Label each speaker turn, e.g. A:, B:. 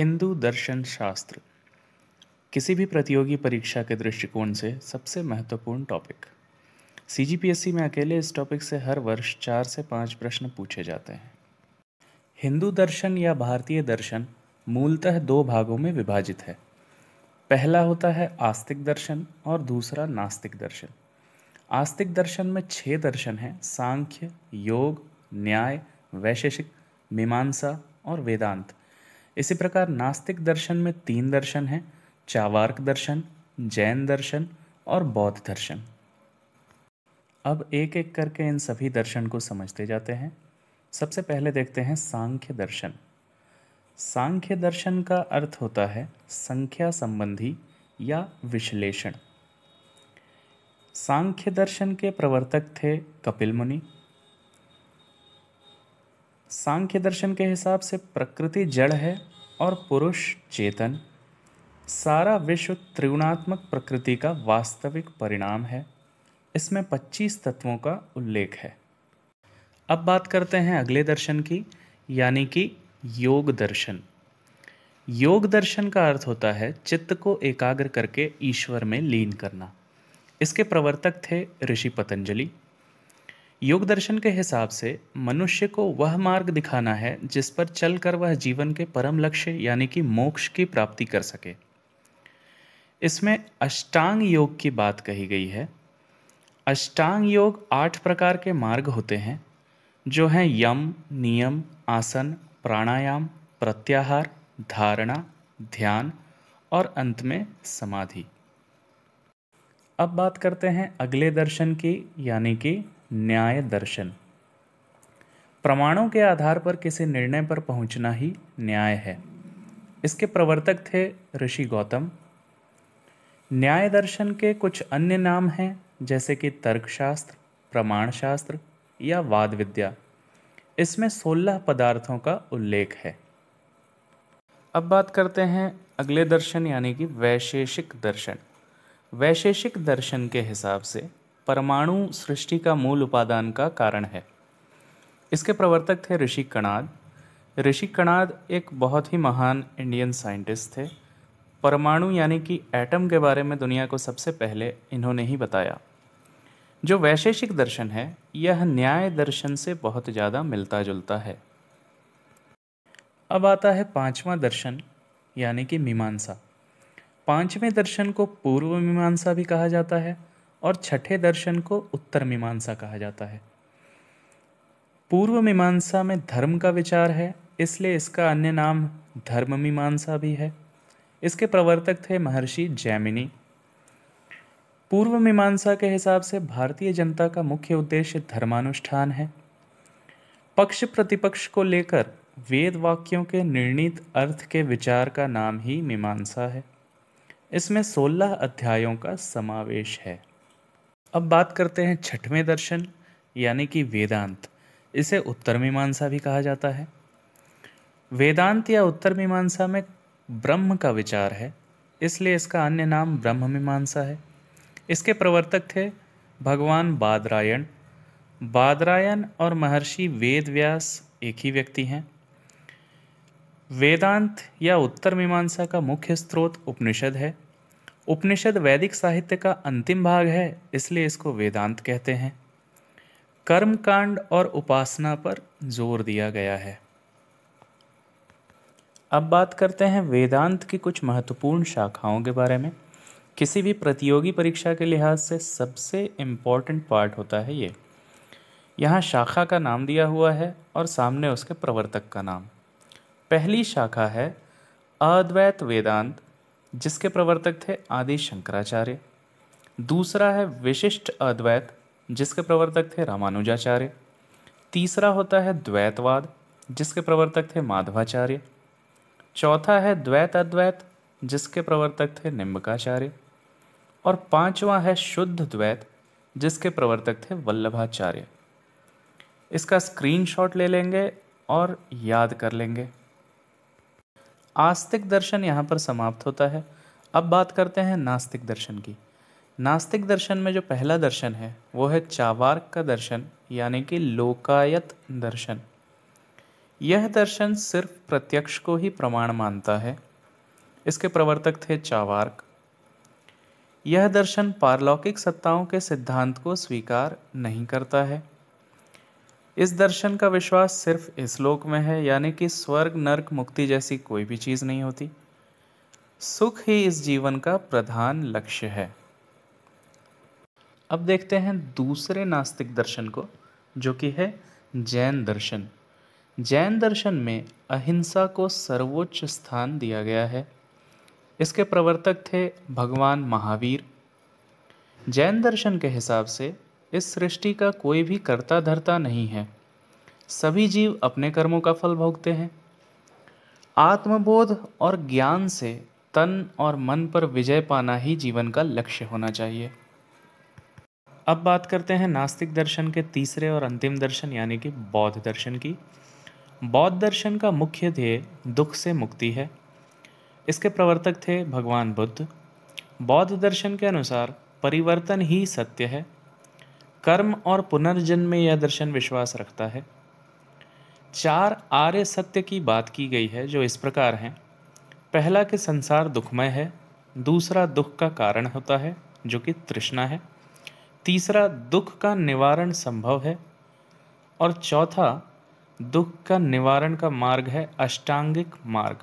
A: हिंदू दर्शन शास्त्र किसी भी प्रतियोगी परीक्षा के दृष्टिकोण से सबसे महत्वपूर्ण टॉपिक। सीजीपीएससी में अकेले इस टॉपिक से हर वर्ष 4 से 5 प्रश्न पूछे जाते हैं। हिंदू दर्शन या भारतीय दर्शन मूलतः दो भागों में विभाजित है। पहला होता है आस्तिक दर्शन और दूसरा नास्तिक दर्शन। आस्तिक दर्शन में 6 दर्शन हैं: सांख्य, योग, न्याय, वैशेषिक, मीमांसा और वेदांत। इसी प्रकार नास्तिक दर्शन में 3 दर्शन हैं: चार्वाक दर्शन, जैन दर्शन और बौद्ध दर्शन। अब एक एक करके इन सभी दर्शन को समझते जाते हैं। सबसे पहले देखते हैं सांख्य दर्शन। सांख्य दर्शन का अर्थ होता है संख्या संबंधी या विश्लेषण। सांख्य दर्शन के प्रवर्तक थे कपिल मुनि। सांख्य दर्शन के हिसाब से प्रकृति जड़ है और पुरुष चेतन। सारा विश्व त्रिगुणात्मक प्रकृति का वास्तविक परिणाम है। इसमें 25 तत्वों का उल्लेख है। अब बात करते हैं अगले दर्शन की, यानी कि योग दर्शन। योग दर्शन का अर्थ होता है चित्त को एकाग्र करके ईश्वर में लीन करना। इसके प्रवर्तक थे ऋषि पतंजलि। योग दर्शन के हिसाब से मनुष्य को वह मार्ग दिखाना है जिस पर चलकर वह जीवन के परम लक्ष्य यानी कि मोक्ष की प्राप्ति कर सके। इसमें अष्टांग योग की बात कही गई है। अष्टांग योग 8 प्रकार के मार्ग होते हैं, जो हैं यम, नियम, आसन, प्राणायाम, प्रत्याहार, धारणा, ध्यान और अंत में समाधि। अब बात करते हैं अगले दर्शन की, यानी कि न्याय दर्शन। प्रमाणों के आधार पर किसी निर्णय पर पहुंचना ही न्याय है। इसके प्रवर्तक थे ऋषि गौतम। न्याय दर्शन के कुछ अन्य नाम हैं, जैसे कि तर्कशास्त्र, प्रमाण शास्त्र या वाद विद्या। इसमें 16 पदार्थों का उल्लेख है। अब बात करते हैं अगले दर्शन, यानी कि वैशेषिक दर्शन। वैशेषिक दर्शन के हिसाब से परमाणु सृष्टि का मूल उपादान का कारण है। इसके प्रवर्तक थे ऋषि कणाद। ऋषि कणाद एक बहुत ही महान इंडियन साइंटिस्ट थे। परमाणु यानी कि एटम के बारे में दुनिया को सबसे पहले इन्होंने ही बताया। जो वैशेषिक दर्शन है यह न्याय दर्शन से बहुत ज़्यादा मिलता जुलता है। अब आता है 5वां दर्शन, यानी कि मीमांसा। 5वें दर्शन को पूर्व मीमांसा भी कहा जाता है और 6ठे दर्शन को उत्तर मीमांसा कहा जाता है। पूर्व मीमांसा में धर्म का विचार है, इसलिए इसका अन्य नाम धर्म मीमांसा भी है। इसके प्रवर्तक थे महर्षि जैमिनी। पूर्व मीमांसा के हिसाब से भारतीय जनता का मुख्य उद्देश्य धर्मानुष्ठान है। पक्ष प्रतिपक्ष को लेकर वेद वाक्यों के निर्णीत अर्थ के विचार का नाम ही मीमांसा है। इसमें 16 अध्यायों का समावेश है। अब बात करते हैं 6वें दर्शन, यानी कि वेदांत। इसे उत्तर मीमांसा भी कहा जाता है। वेदांत या उत्तर मीमांसा में ब्रह्म का विचार है, इसलिए इसका अन्य नाम ब्रह्म मीमांसा है। इसके प्रवर्तक थे भगवान बादरायण। बादरायण और महर्षि वेद व्यास एक ही व्यक्ति हैं। वेदांत या उत्तर मीमांसा का मुख्य स्रोत उपनिषद है। उपनिषद वैदिक साहित्य का अंतिम भाग है, इसलिए इसको वेदांत कहते हैं। कर्म कांड और उपासना पर जोर दिया गया है। अब बात करते हैं वेदांत की कुछ महत्वपूर्ण शाखाओं के बारे में। किसी भी प्रतियोगी परीक्षा के लिहाज से सबसे इम्पॉर्टेंट पार्ट होता है ये। यहाँ शाखा का नाम दिया हुआ है और सामने उसके प्रवर्तक का नाम। पहली शाखा है अद्वैत वेदांत, जिसके प्रवर्तक थे आदि शंकराचार्य। दूसरा है विशिष्ट अद्वैत, जिसके प्रवर्तक थे रामानुजाचार्य। तीसरा होता है द्वैतवाद, जिसके प्रवर्तक थे माधवाचार्य। चौथा है द्वैत अद्वैत, जिसके प्रवर्तक थे निम्बकाचार्य। और 5वां है शुद्ध द्वैत, जिसके प्रवर्तक थे वल्लभाचार्य। इसका स्क्रीनशॉट ले लेंगे और याद कर लेंगे। आस्तिक दर्शन यहाँ पर समाप्त होता है। अब बात करते हैं नास्तिक दर्शन की। नास्तिक दर्शन में जो पहला दर्शन है वो है चार्वाक का दर्शन, यानी कि लोकायत दर्शन। यह दर्शन सिर्फ प्रत्यक्ष को ही प्रमाण मानता है। इसके प्रवर्तक थे चार्वाक। यह दर्शन पारलौकिक सत्ताओं के सिद्धांत को स्वीकार नहीं करता है। इस दर्शन का विश्वास सिर्फ इस लोक में है, यानी कि स्वर्ग नरक मुक्ति जैसी कोई भी चीज नहीं होती। सुख ही इस जीवन का प्रधान लक्ष्य है। अब देखते हैं दूसरे नास्तिक दर्शन को, जो कि है जैन दर्शन। जैन दर्शन में अहिंसा को सर्वोच्च स्थान दिया गया है। इसके प्रवर्तक थे भगवान महावीर। जैन दर्शन के हिसाब से इस सृष्टि का कोई भी कर्ता धर्ता नहीं है। सभी जीव अपने कर्मों का फल भोगते हैं। आत्मबोध और ज्ञान से तन और मन पर विजय पाना ही जीवन का लक्ष्य होना चाहिए। अब बात करते हैं नास्तिक दर्शन के तीसरे और अंतिम दर्शन यानी कि बौद्ध दर्शन की। बौद्ध दर्शन का मुख्य ध्येय दुख से मुक्ति है। इसके प्रवर्तक थे भगवान बुद्ध। बौद्ध दर्शन के अनुसार परिवर्तन ही सत्य है। कर्म और पुनर्जन्म में यह दर्शन विश्वास रखता है। 4 आर्य सत्य की बात की गई है, जो इस प्रकार हैं। पहला कि संसार दुखमय है। दूसरा दुख का कारण होता है, जो कि तृष्णा है। तीसरा दुख का निवारण संभव है। और चौथा दुख का निवारण का मार्ग है अष्टांगिक मार्ग।